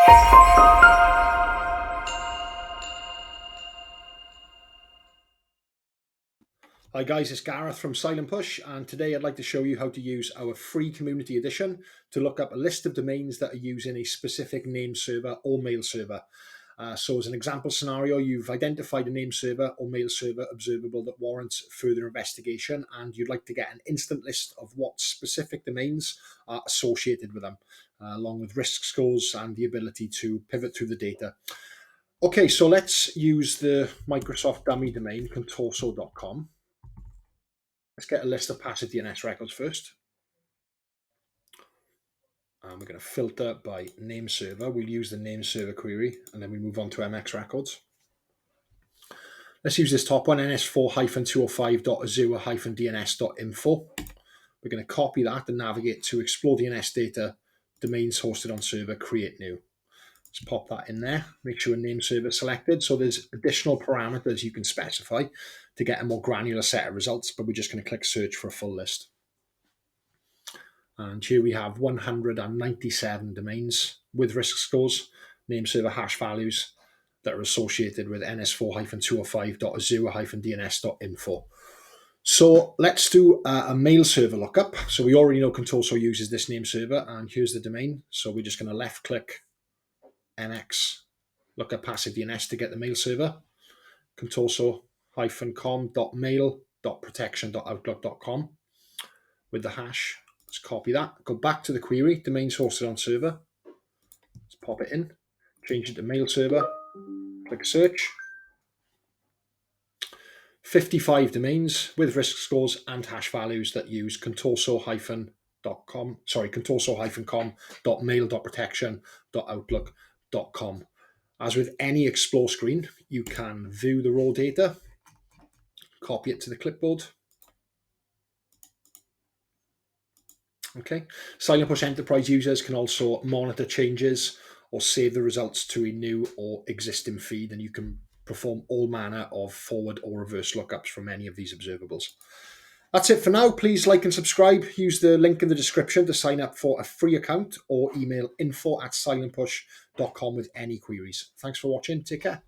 Hi guys, it's Gareth from Silent Push, and today I'd like to show you how to use our free community edition to look up a list of domains that are using a specific name server or mail server. So as an example scenario, you've identified a name server or mail server observable that warrants further investigation, and you'd like to get an instant list of what specific domains are associated with them, along with risk scores and the ability to pivot through the data. Okay, so let's use the Microsoft dummy domain, contorso.com. Let's get a list of passive DNS records first. And we're going to filter by name server. We'll use the name server query, and then we move on to MX records. Let's use this top one, ns4-205.azure-dns.info. We're going to copy that and navigate to explore DNS data, domains hosted on server, create new. Let's pop that in there. Make sure name server is selected. So there's additional parameters you can specify to get a more granular set of results, but we're just going to click search for a full list. And here we have 197 domains with risk scores, name server hash values that are associated with ns4-205.azure-dns.info. So let's do a mail server lookup. So we already know Contorso uses this name server, and here's the domain. So we're just going to left click MX, lookup passive DNS to get the mail server, contorso-com.mail.protection.outlook.com with the hash. Let's copy that, go back to the query, domains hosted on server. Let's pop it in, change it to mail server, click search. 55 domains with risk scores and hash values that use contorso-com.mail.protection.outlook.com. As with any explore screen, you can view the raw data, copy it to the clipboard. Okay, Silent Push Enterprise users can also monitor changes or save the results to a new or existing feed, and you can perform all manner of forward or reverse lookups from any of these observables. That's it for now. Please like and subscribe. Use the link in the description to sign up for a free account, or email info@silentpush.com with any queries. Thanks for watching. Take care.